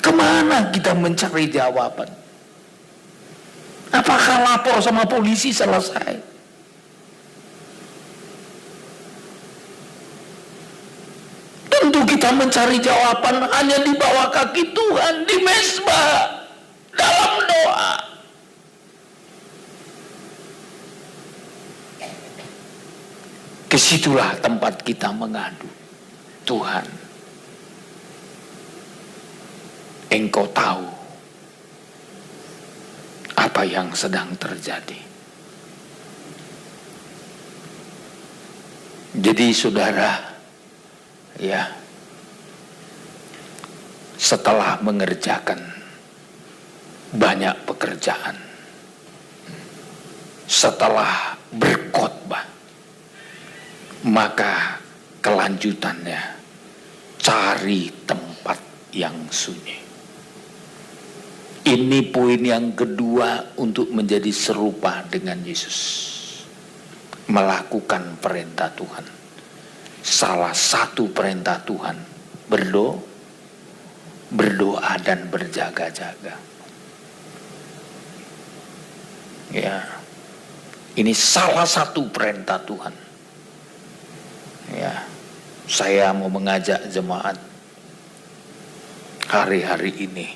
[SPEAKER 1] Kemana kita mencari jawaban? Apakah lapor sama polisi selesai? Tentu kita mencari jawaban hanya di bawah kaki Tuhan, di mezbah, dalam doa. Kesitulah tempat kita mengadu. Tuhan, Engkau tahu apa yang sedang terjadi. Jadi saudara, ya, setelah mengerjakan banyak pekerjaan, setelah berkhotbah, maka kelanjutannya cari tempat yang sunyi. Ini poin yang kedua untuk menjadi serupa dengan Yesus, melakukan perintah Tuhan. Salah satu perintah Tuhan, berdoa dan berjaga-jaga. Ya, ini salah satu perintah Tuhan. Ya, saya mau mengajak jemaat hari-hari ini,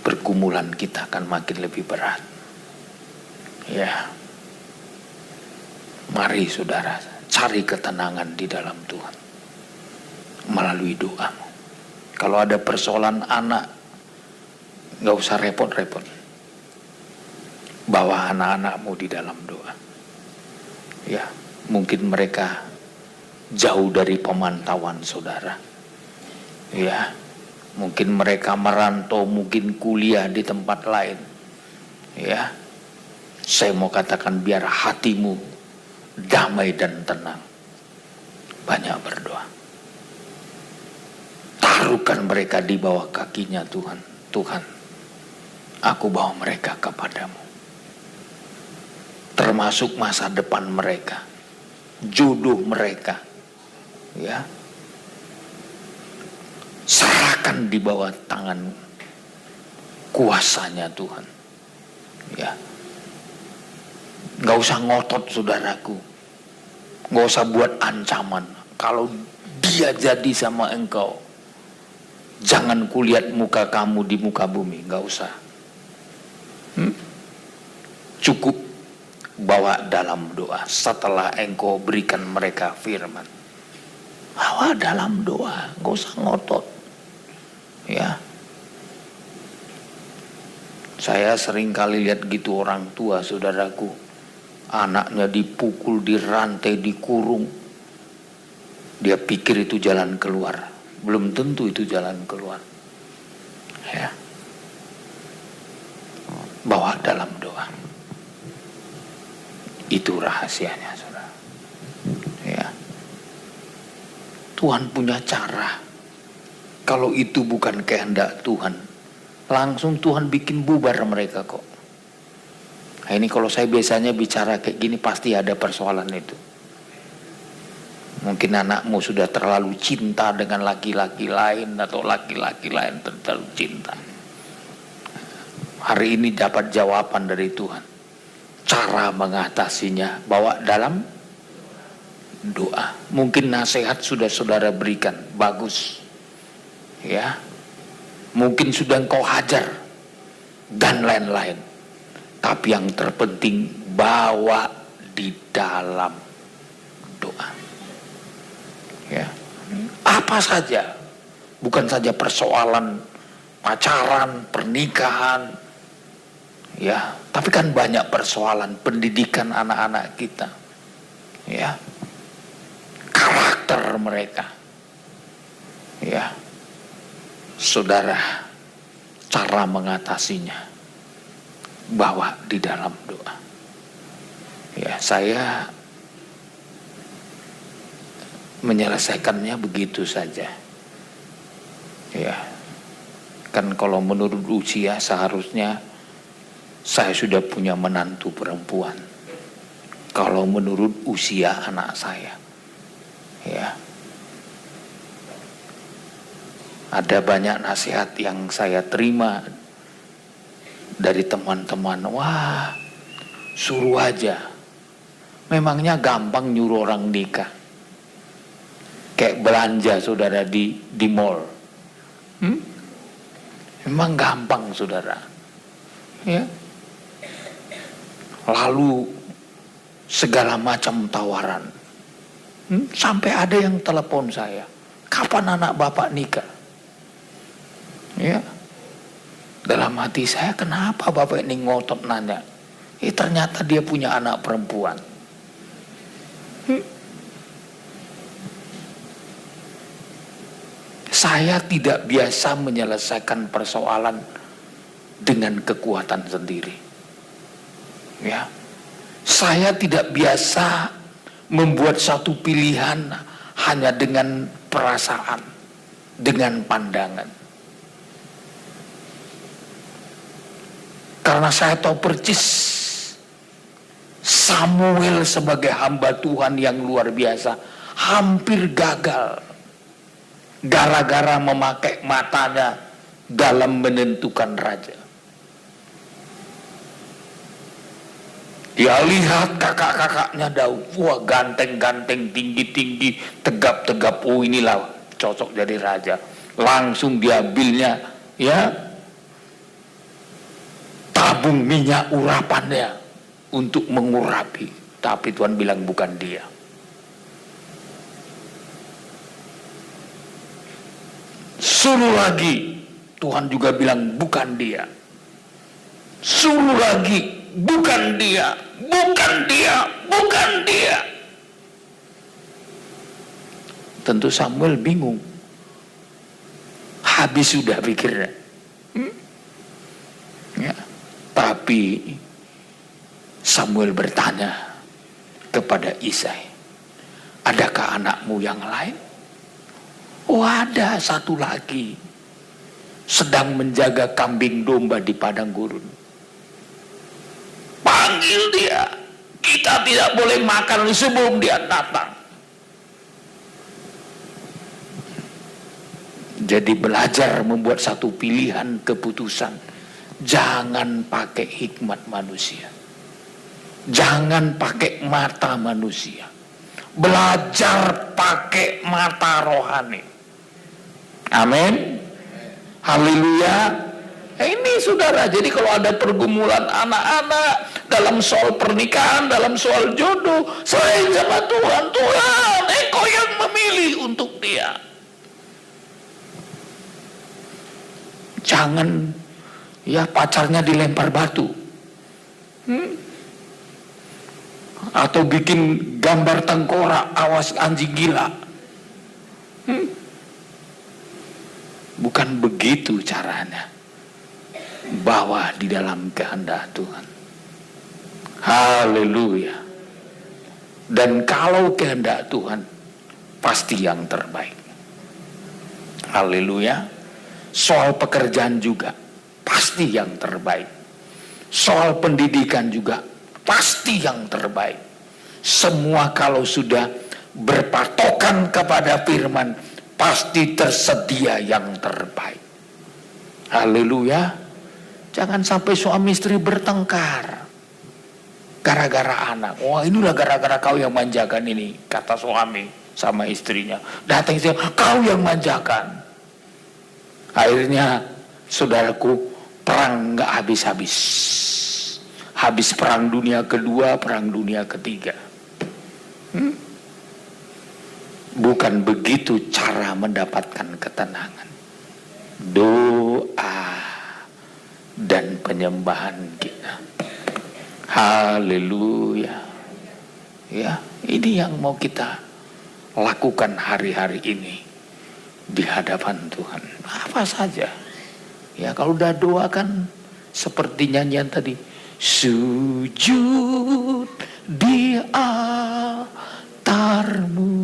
[SPEAKER 1] pergumulan kita akan makin lebih berat. Ya, mari saudara, cari ketenangan di dalam Tuhan melalui doamu. Kalau ada persoalan anak, gak usah repot-repot, bawa anak-anakmu di dalam doa. Ya, mungkin mereka jauh dari pemantauan saudara. Ya, mungkin mereka merantau, mungkin kuliah di tempat lain. Ya, saya mau katakan biar hatimu damai dan tenang. Banyak berdoa. Taruhkan mereka di bawah kakinya Tuhan. Tuhan, aku bawa mereka kepadamu. Termasuk masa depan mereka, jodoh mereka. Ya, serahkan di bawah tangan kuasanya Tuhan. Ya, gak usah ngotot saudaraku, gak usah buat ancaman. Kalau dia jadi sama engkau, jangan kulihat muka kamu di muka bumi. Gak usah. Cukup bawa dalam doa. Setelah engkau berikan mereka firman, bawa dalam doa, gak usah ngotot. Ya, saya sering kali lihat gitu orang tua saudaraku, anaknya dipukul, dirantai, dikurung. Dia pikir itu jalan keluar. Belum tentu itu jalan keluar. Ya, bawa dalam doa. Itu rahasianya saudara. Ya, Tuhan punya cara. Kalau itu bukan kehendak Tuhan, langsung Tuhan bikin bubar mereka kok. Nah, ini kalau saya biasanya bicara kayak gini pasti ada persoalan itu. Mungkin anakmu sudah terlalu cinta dengan laki-laki lain atau laki-laki lain terlalu cinta. Hari ini dapat jawaban dari Tuhan. Cara mengatasinya bawa dalam doa. Mungkin nasihat sudah saudara berikan, bagus. Ya. Mungkin sudah engkau hajar dan lain-lain. Tapi yang terpenting bawa di dalam doa. Ya. Apa saja, bukan saja persoalan pacaran, pernikahan, ya, tapi kan banyak persoalan pendidikan anak-anak kita, ya, karakter mereka, ya, saudara, cara mengatasinya bawa di dalam doa. Ya, saya menyelesaikannya begitu saja. Ya, kan kalau menurut usia seharusnya saya sudah punya menantu perempuan. Kalau menurut usia anak saya, ya, ada banyak nasihat yang saya terima dari teman-teman. Wah, suruh aja. Memangnya gampang nyuruh orang nikah? Kayak belanja saudara di mall. Memang gampang saudara. Ya. Lalu segala macam tawaran. Sampai ada yang telepon saya. Kapan anak bapak nikah? Ya. Dalam hati saya, kenapa bapak ini ngotot nanya? Ternyata dia punya anak perempuan. Saya tidak biasa menyelesaikan persoalan dengan kekuatan sendiri. Ya. Saya tidak biasa membuat satu pilihan hanya dengan perasaan, dengan pandangan. Karena saya tahu percis Samuel sebagai hamba Tuhan yang luar biasa hampir gagal gara-gara memakai matanya dalam menentukan raja. Dia lihat kakak-kakaknya Daud, wah ganteng-ganteng, tinggi-tinggi, tegap-tegap, oh inilah cocok jadi raja. Langsung diambilnya, ya, tabung minyak urapannya untuk mengurapi. Tapi Tuhan bilang bukan dia. Suruh lagi, Tuhan juga bilang bukan dia. Suruh lagi, bukan dia, bukan dia, bukan dia. Tentu Samuel bingung. Habis sudah pikirnya. Ya. Tapi Samuel bertanya kepada Isai, adakah anakmu yang lain? Oh, ada satu lagi, sedang menjaga kambing domba di padang gurun. Panggil dia, kita tidak boleh makan sebelum dia datang. Jadi belajar membuat satu pilihan keputusan. Jangan pakai hikmat manusia, jangan pakai mata manusia. Belajar pakai mata rohani. Amin. Haleluya. Ini saudara, jadi kalau ada pergumulan anak-anak dalam soal pernikahan, dalam soal jodoh, selain sama Tuhan, Tuhan, Engkau yang memilih untuk dia. Jangan ya pacarnya dilempar batu, atau bikin gambar tengkorak, awas anjing gila. Bukan begitu caranya. Bawa di dalam kehendak Tuhan. Haleluya. Dan kalau kehendak Tuhan, pasti yang terbaik. Haleluya. Soal pekerjaan juga pasti yang terbaik. Soal pendidikan juga pasti yang terbaik. Semua kalau sudah berpatokan kepada firman, pasti tersedia yang terbaik. Haleluya. Jangan sampai suami istri bertengkar gara-gara anak. Wah, inilah gara-gara kau yang manjakan ini, kata suami sama istrinya. Datang istri, kau yang manjakan. Akhirnya saudaraku, perang gak habis-habis. Habis perang dunia kedua, perang dunia ketiga. Bukan begitu cara mendapatkan ketenangan. Doa dan penyembahan kita. Haleluya. Ya, ini yang mau kita lakukan hari-hari ini di hadapan Tuhan. Apa saja. Ya, kalau udah doa kan seperti nyanyian tadi, sujud di altarmu,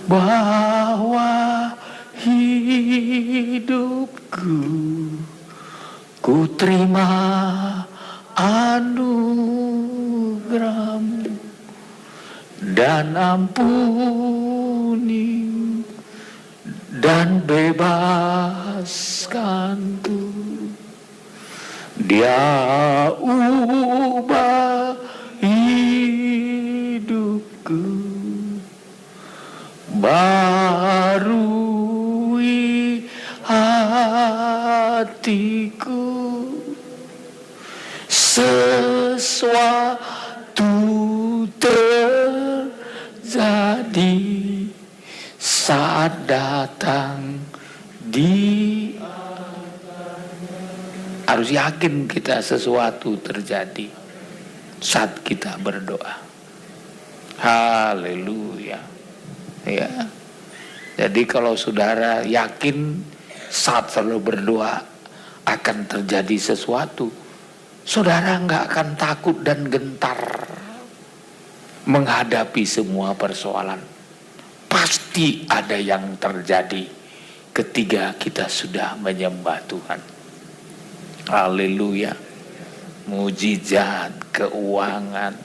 [SPEAKER 1] bahwa hidupku ku terima anugerahmu dan ampuni dan bebaskanku. Dia ubah hidupku, barui hatiku, sesuatu terjadi saat datang di. Harus yakin kita sesuatu terjadi saat kita berdoa. Haleluya. Ya. Jadi kalau saudara yakin saat selalu berdoa akan terjadi sesuatu, saudara nggak akan takut dan gentar menghadapi semua persoalan. Pasti ada yang terjadi ketika kita sudah menyembah Tuhan. Haleluya. Mujizat, keuangan.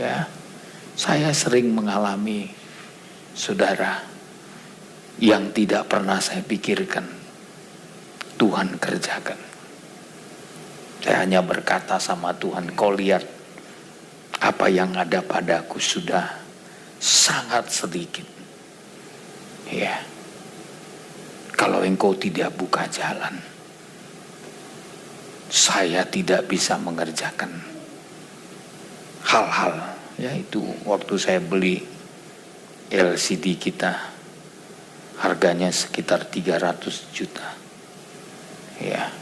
[SPEAKER 1] Ya. Saya sering mengalami saudara yang tidak pernah saya pikirkan Tuhan kerjakan. Saya hanya berkata sama Tuhan, kau lihat apa yang ada padaku sudah sangat sedikit. Ya. Kalau engkau tidak buka jalan, saya tidak bisa mengerjakan hal-hal. Yaitu waktu saya beli LCD kita, harganya sekitar 300 juta. Ya.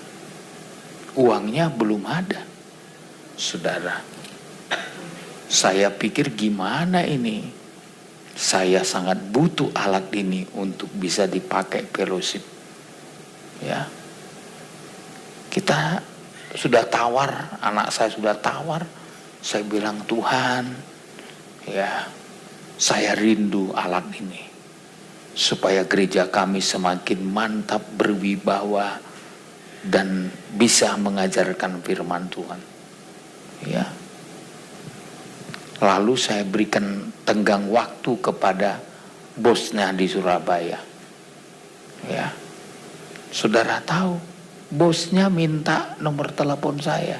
[SPEAKER 1] Uangnya belum ada, saudara. Saya pikir gimana ini? Saya sangat butuh alat ini untuk bisa dipakai fellowship. Ya. Kita sudah tawar, anak saya sudah tawar. Saya bilang, Tuhan, ya, saya rindu alat ini supaya gereja kami semakin mantap, berwibawa, dan bisa mengajarkan firman Tuhan. Ya. Lalu saya berikan tenggang waktu kepada bosnya di Surabaya. Ya. Saudara tahu, bosnya minta nomor telepon saya.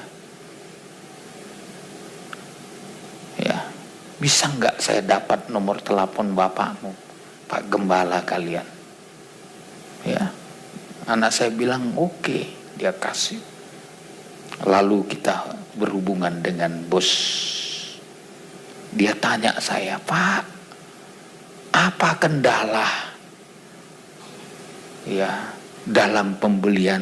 [SPEAKER 1] Ya. Bisa nggak saya dapat nomor telepon bapakmu, Pak Gembala kalian? Ya. Anak saya bilang oke, dia kasih. Lalu kita berhubungan dengan bos. Dia tanya saya, Pak, apa kendala ya dalam pembelian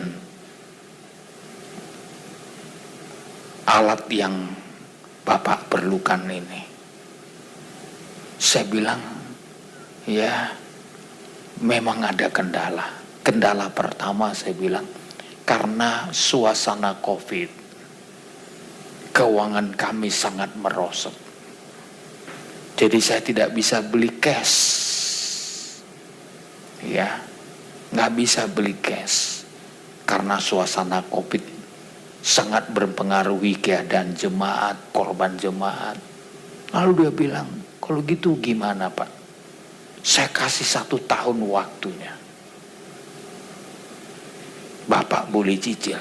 [SPEAKER 1] alat yang Bapak perlukan ini? Saya bilang, ya memang ada kendala. Kendala pertama saya bilang, karena suasana COVID, keuangan kami sangat merosot. Jadi saya tidak bisa beli cash. Ya, nggak bisa beli cash. Karena suasana COVID sangat berpengaruhi keadaan jemaat, korban jemaat. Lalu dia bilang, kalau gitu gimana Pak? Saya kasih 1 tahun waktunya. Bapak boleh cicil.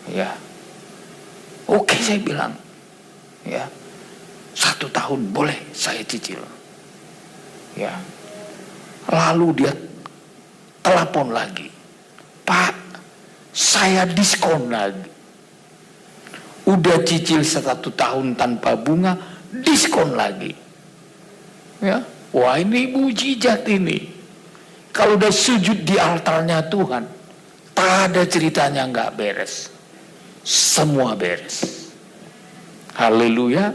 [SPEAKER 1] Ya. Oke, saya bilang. Ya. 1 tahun boleh saya cicil. Ya. Lalu dia telepon lagi. Pak, saya diskon lagi. Udah cicil 1 tahun tanpa bunga, diskon lagi. Ya. Wah, ini mujizat ini. Kalau udah sujud di altarnya Tuhan, tak ada ceritanya nggak beres. Semua beres. Haleluya.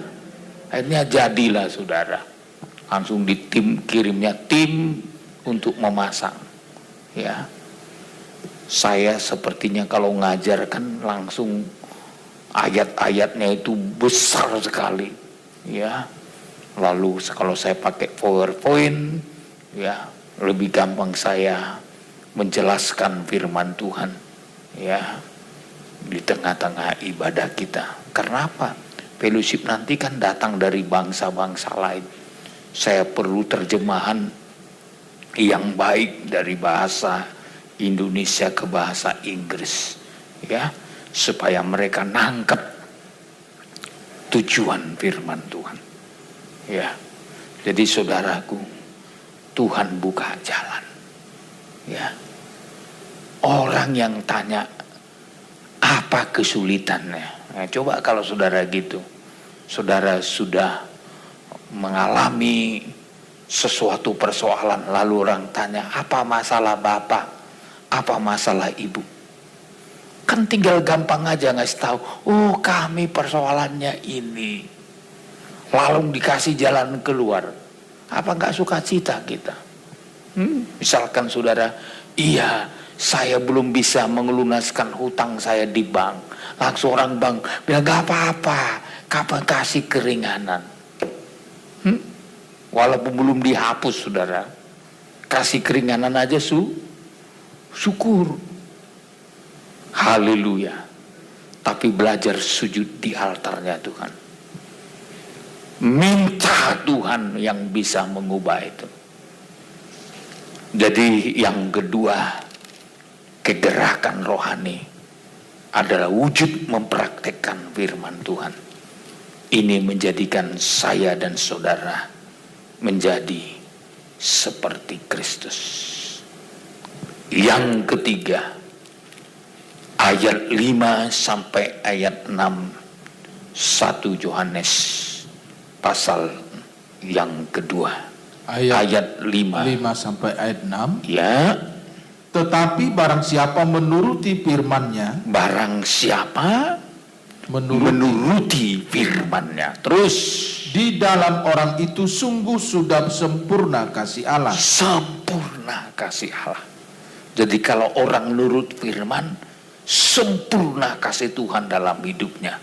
[SPEAKER 1] Akhirnya jadilah saudara. Langsung kirimnya tim untuk memasang. Ya. Saya sepertinya kalau ngajar kan langsung ayat-ayatnya itu besar sekali. Ya. Lalu kalau saya pakai PowerPoint, ya lebih gampang saya menjelaskan firman Tuhan, ya di tengah-tengah ibadah kita. Karena apa? Fellowship nanti kan datang dari bangsa-bangsa lain. Saya perlu terjemahan yang baik dari bahasa Indonesia ke bahasa Inggris, ya, supaya mereka nangkep tujuan firman Tuhan. Ya, jadi saudaraku, Tuhan buka jalan. Ya, orang yang tanya apa kesulitannya. Nah, coba kalau saudara gitu, saudara sudah mengalami sesuatu persoalan, lalu orang tanya apa masalah bapak, apa masalah ibu, kan tinggal gampang aja ngasih tahu, oh kami persoalannya ini. Lalu dikasih jalan keluar. Apa nggak sukacita kita? Misalkan saudara, iya saya belum bisa melunaskan hutang saya di bank. Langsung orang bank bilang gak apa-apa, kapan kasih keringanan. Walaupun belum dihapus saudara, kasih keringanan aja syukur. Haleluya. Tapi belajar sujud di altarnya Tuhan. Minta Tuhan yang bisa mengubah itu. Jadi yang kedua, kegerakan rohani adalah wujud mempraktekkan firman Tuhan. Ini menjadikan saya dan saudara menjadi seperti Kristus. Yang ketiga, ayat 5 sampai ayat 6 1 Yohanes pasal yang kedua, ayat 5
[SPEAKER 2] sampai ayat 6.
[SPEAKER 1] ya.
[SPEAKER 2] Tetapi barang siapa menuruti firman-Nya,
[SPEAKER 1] Barang siapa menuruti firman-Nya, terus
[SPEAKER 2] di dalam orang itu sungguh sudah sempurna kasih Allah.
[SPEAKER 1] sempurna kasih Allah. Jadi kalau orang nurut firman, sempurna kasih Tuhan dalam hidupnya.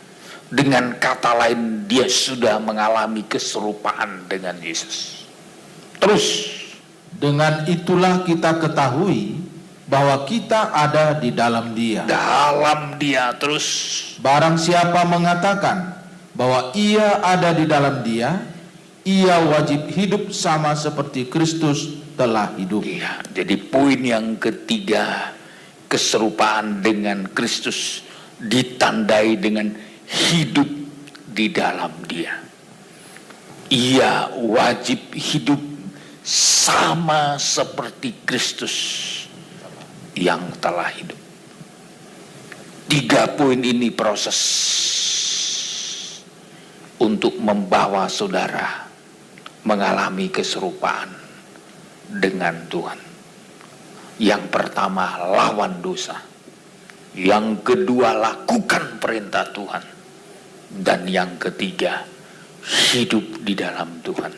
[SPEAKER 1] Dengan kata lain, dia sudah mengalami keserupaan dengan Yesus. Terus,
[SPEAKER 2] dengan itulah kita ketahui bahwa kita ada di dalam Dia.
[SPEAKER 1] dalam Dia, terus
[SPEAKER 2] Barang siapa mengatakan bahwa ia ada di dalam Dia, ia wajib hidup sama seperti Kristus telah hidup.
[SPEAKER 1] ya, jadi poin yang ketiga, keserupaan dengan Kristus ditandai dengan hidup di dalam Dia. Ia wajib hidup sama seperti Kristus yang telah hidup. 3 poin ini proses untuk membawa saudara mengalami keserupaan dengan Tuhan. Yang pertama, lawan dosa. Yang kedua, lakukan perintah Tuhan. Dan yang ketiga, hidup di dalam Tuhan.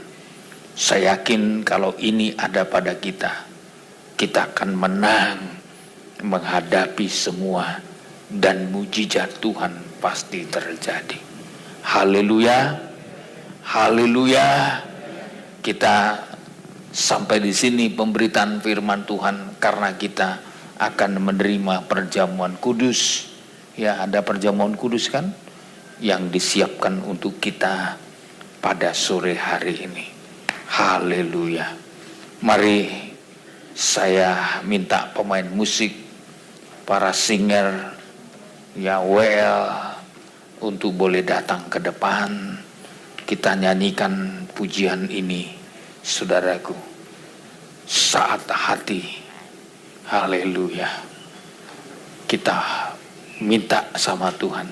[SPEAKER 1] Saya yakin kalau ini ada pada kita, kita akan menang menghadapi semua, dan mujizat Tuhan pasti terjadi. Haleluya. Haleluya. Kita sampai di sini pemberitaan firman Tuhan, karena kita akan menerima perjamuan kudus. Ya, ada perjamuan kudus kan yang disiapkan untuk kita pada sore hari ini. Haleluya. Mari saya minta pemain musik, para singer, ya untuk boleh datang ke depan. Kita nyanyikan pujian ini, saudaraku. Saat hati, haleluya. Kita minta sama Tuhan,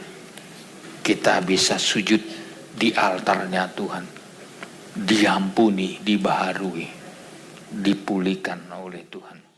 [SPEAKER 1] kita bisa sujud di altarnya Tuhan, diampuni, dibaharui, dipulihkan oleh Tuhan.